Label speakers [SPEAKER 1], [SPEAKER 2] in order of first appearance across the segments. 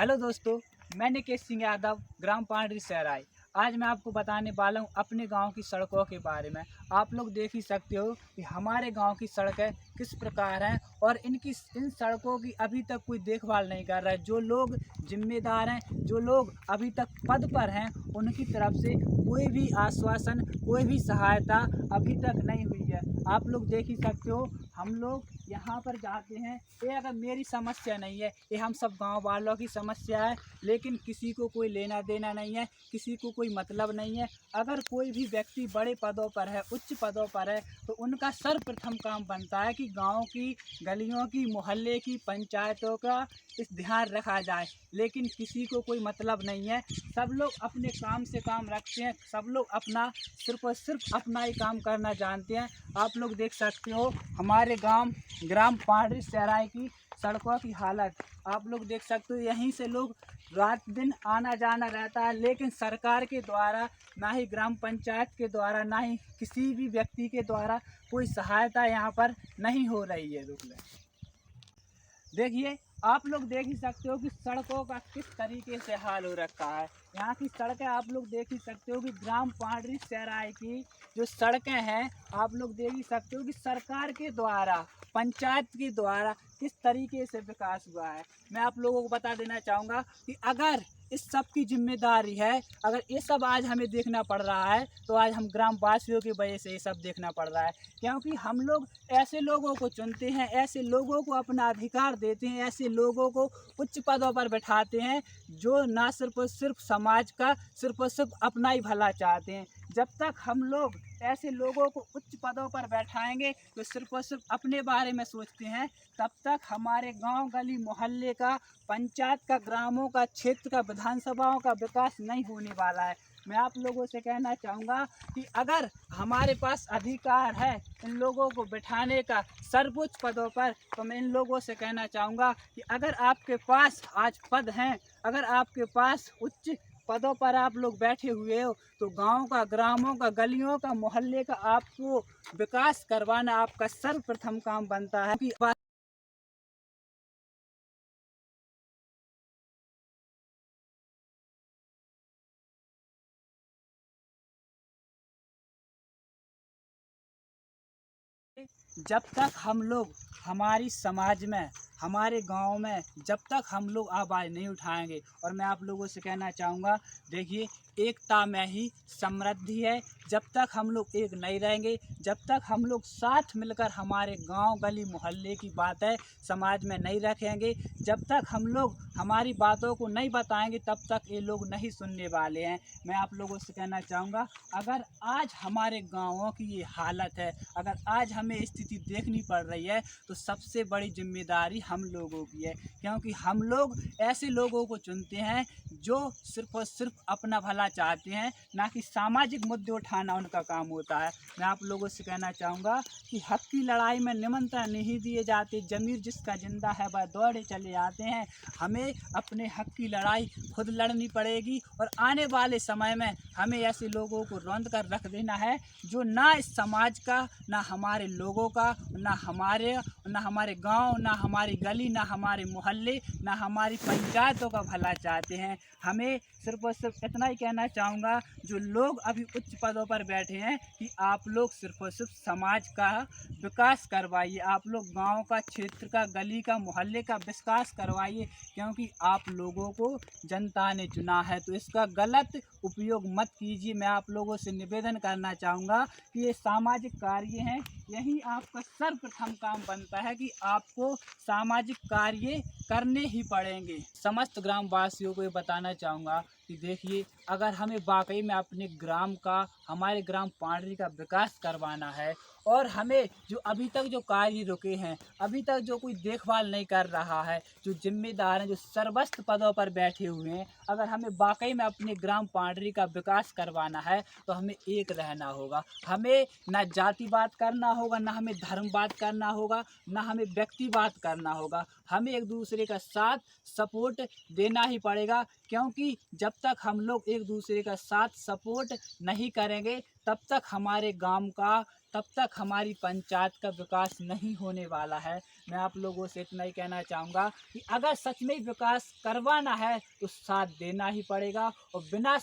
[SPEAKER 1] Hello दोस्तों, मैं निकेश सिंह यादव, ग्राम पांडरी सहराई। आज मैं आपको बताने वाला हूँ अपने गांव की सड़कों के बारे में। आप लोग देख ही सकते हो कि हमारे गांव की सड़कें किस प्रकार हैं और इन सड़कों की अभी तक कोई देखभाल नहीं कर रहा है। जो लोग जिम्मेदार हैं, जो लोग अभी तक पद पर हैं, उनकी तरफ से कोई भी आश्वासन, कोई भी सहायता अभी तक नहीं हुई है। आप लोग देख ही सकते हो, हम लोग यहाँ पर जाते हैं। ये अगर मेरी समस्या नहीं है, ये हम सब गांव वालों की समस्या है, लेकिन किसी को कोई लेना देना नहीं है, किसी को कोई मतलब नहीं है। अगर कोई भी व्यक्ति बड़े पदों पर है, उच्च पदों पर है, तो उनका सर्वप्रथम काम बनता है कि गांव की गलियों की, मोहल्ले की, पंचायतों का इस ध्यान रखा जाए। लेकिन किसी को कोई मतलब नहीं है। सब लोग अपने काम से काम रखते हैं, सब लोग अपना सिर्फ और सिर्फ अपना ही काम करना जानते हैं। आप लोग देख सकते हो हमारे ग्राम पांडरी सहराई की सड़कों की हालत। आप लोग देख सकते हो, यहीं से लोग रात दिन आना जाना रहता है, लेकिन सरकार के द्वारा, ना ही ग्राम पंचायत के द्वारा, ना ही किसी भी व्यक्ति के द्वारा कोई सहायता यहाँ पर नहीं हो रही है। देखिए, आप लोग देख ही सकते हो कि सड़कों का किस तरीके से हाल हो रखा है। यहाँ की सड़कें आप लोग देख ही सकते हो कि ग्राम पांडरी सहराई की जो सड़कें हैं, आप लोग देख ही सकते हो कि सरकार के द्वारा, पंचायत के द्वारा किस तरीके से विकास हुआ है। मैं आप लोगों को बता देना चाहूँगा कि अगर इस सब की जिम्मेदारी है, अगर ये सब आज हमें देखना पड़ रहा है, तो आज हम ग्राम वासियों की वजह से ये सब देखना पड़ रहा है। क्योंकि हम लोग ऐसे लोगों को चुनते हैं, ऐसे लोगों को अपना अधिकार देते हैं, ऐसे लोगों को उच्च पदों पर बैठाते हैं, जो ना सिर्फ और सिर्फ समाज का, सिर्फ और सिर्फ अपना ही भला चाहते हैं। जब तक हम लोग ऐसे लोगों को उच्च पदों पर बैठाएंगे तो सिर्फ और सिर्फ अपने बारे में सोचते हैं, तब तक हमारे गांव, गली, मोहल्ले का, पंचायत का, ग्रामों का, क्षेत्र का, विधानसभाओं का विकास नहीं होने वाला है। मैं आप लोगों से कहना चाहूँगा कि अगर हमारे पास अधिकार है इन लोगों को बिठाने का सर्वोच्च पदों पर, तो मैं इन लोगों से कहना चाहूँगा कि अगर आपके पास आज पद हैं, अगर आपके पास उच्च पदों पर आप लोग बैठे हुए हो, तो गांव का, ग्रामों का, गलियों का, मोहल्ले का आपको विकास करवाना आपका सर्वप्रथम काम बनता है। कि जब तक हम लोग हमारी समाज में, हमारे गांव में, जब तक हम लोग आवाज़ नहीं उठाएंगे, और मैं आप लोगों से कहना चाहूँगा, देखिए, एकता में ही समृद्धि है। जब तक हम लोग एक नहीं रहेंगे, जब तक हम लोग साथ मिलकर हमारे गांव, गली, मोहल्ले की बातें समाज में नहीं रखेंगे, जब तक हम लोग हमारी बातों को नहीं बताएंगे, तब तक ये लोग नहीं सुनने वाले हैं। मैं आप लोगों से कहना चाहूँगा, अगर आज हमारे गाँवों की ये हालत है, अगर आज हमें स्थिति देखनी पड़ रही है, तो सबसे बड़ी जिम्मेदारी हम लोगों की है। क्योंकि हम लोग ऐसे लोगों को चुनते हैं जो सिर्फ और सिर्फ अपना भला चाहते हैं, ना कि सामाजिक मुद्दे उठाना उनका काम होता है। मैं आप लोगों से कहना चाहूँगा कि हक की लड़ाई में निमंत्रण नहीं दिए जाते, जमीर जिसका जिंदा है वह दौड़े चले आते हैं। हमें अपने हक की लड़ाई खुद लड़नी पड़ेगी, और आने वाले समय में हमें ऐसे लोगों को रौंद कर रख देना है जो ना इस समाज का, ना हमारे लोगों का, ना हमारे गांव, ना हमारी गली, ना हमारे मोहल्ले, ना हमारी पंचायतों का भला चाहते हैं। हमें सिर्फ और सिर्फ इतना ही कहना चाहूँगा, जो लोग अभी उच्च पदों पर बैठे हैं, कि आप लोग सिर्फ और सिर्फ समाज का विकास करवाइए, आप लोग गांव का, क्षेत्र का, गली का, मोहल्ले का विकास करवाइए। क्योंकि आप लोगों को जनता ने चुना है, तो इसका गलत उपयोग मत कीजिए। मैं आप लोगों से निवेदन करना चाहूँगा कि ये सामाजिक कार्य हैं, यही आपका सर्वप्रथम काम बनता है कि आपको सामाजिक कार्य करने ही पड़ेंगे। समस्त ग्रामवासियों को ये बताना चाहूँगा कि देखिए, अगर हमें वाकई में अपने ग्राम का, हमारे ग्राम पांडरी का विकास करवाना है, और हमें जो अभी तक जो कार्य रुके हैं, अभी तक जो कोई देखभाल नहीं कर रहा है, जो जिम्मेदार हैं, जो सर्वस्थ पदों पर बैठे हुए हैं, अगर हमें वाकई में अपने ग्राम पांडरी का विकास करवाना है, तो हमें एक रहना होगा। हमें ना जाति बात करना होगा, ना हमें धर्म बात करना होगा, ना हमें व्यक्ति बात करना होगा। हमें एक दूसरे का साथ, सपोर्ट देना ही पड़ेगा। क्योंकि जब तक हम लोग एक दूसरे का साथ, सपोर्ट नहीं करेंगे, तब तक हमारे गांव का, तब तक हमारी पंचायत का विकास नहीं होने वाला है। मैं आप लोगों से इतना ही कहना चाहूँगा कि अगर सच में विकास करवाना है तो साथ देना ही पड़ेगा, और बिना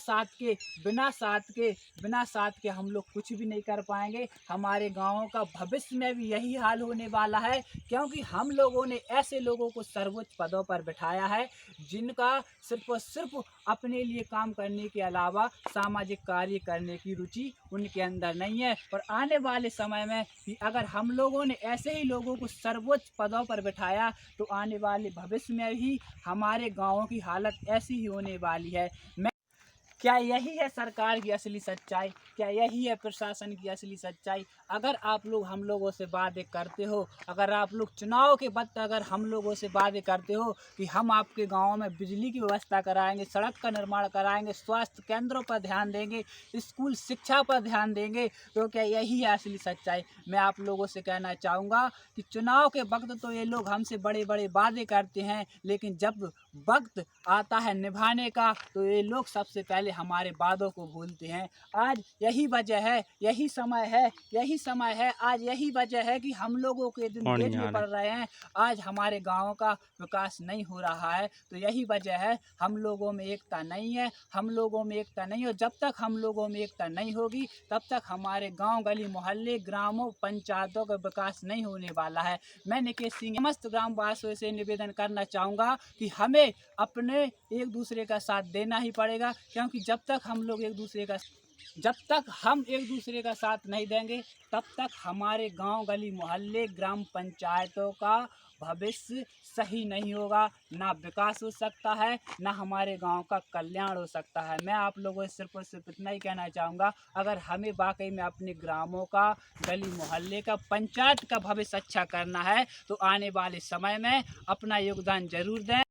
[SPEAKER 1] साथ के हम लोग कुछ भी नहीं कर पाएंगे। हमारे गाँव का भविष्य में भी यही हाल होने वाला है, क्योंकि हम लोगों ने ऐसे लोगों को सर्वोच्च पदों पर बिठाया है जिनका सिर्फ और सिर्फ अपने लिए काम करने के अलावा सामाजिक कार्य करने की रुचि उनके अंदर नहीं है। और आने वाले समय में भी अगर हम लोगों ने ऐसे ही लोगों को सर्वोच्च पदों पर बिठाया तो आने वाले भविष्य में भी हमारे गाँवों की हालत ऐसी ही होने वाली है। क्या यही है सरकार की असली सच्चाई? क्या यही है प्रशासन की असली सच्चाई? अगर आप लोग हम लोगों से वादे करते हो, अगर आप लोग चुनाव के वक्त अगर हम लोगों से वादे करते हो कि हम आपके गांव में बिजली की व्यवस्था कराएंगे, सड़क का निर्माण कराएंगे, स्वास्थ्य केंद्रों पर ध्यान देंगे, स्कूल शिक्षा पर ध्यान देंगे, तो क्या यही है असली सच्चाई? मैं आप लोगों से कहना चाहूँगा कि चुनाव के वक्त तो ये लोग हमसे बड़े बड़े वादे करते हैं, लेकिन जब वक्त आता है निभाने का तो ये लोग सबसे पहले हमारे वादों को भूलते हैं। आज यही वजह है, यही समय है, आज यही वजह है कि हम लोगों के दिन देखने पड़ रहे हैं। आज हमारे गाँव का विकास नहीं हो रहा है, तो यही वजह है। हम लोगों में एकता नहीं है, और जब तक हम लोगों में एकता नहीं होगी तब तक हमारे गाँव गली मोहल्ले ग्रामों पंचायतों का विकास नहीं होने वाला है। मैं निकेश सिंह समस्त ग्रामवासियों से निवेदन करना चाहूँगा कि हमें अपने एक दूसरे का साथ देना ही पड़ेगा, क्योंकि जब तक हम एक दूसरे का साथ नहीं देंगे तब तक हमारे गांव गली मोहल्ले ग्राम पंचायतों का भविष्य सही नहीं होगा, ना विकास हो सकता है, ना हमारे गांव का कल्याण हो सकता है। मैं आप लोगों से सिर्फ और सिर्फ इतना ही कहना चाहूँगा, अगर हमें वाकई में अपने ग्रामों का, गली मोहल्ले का, पंचायत का भविष्य अच्छा करना है तो आने वाले समय में अपना योगदान जरूर दें।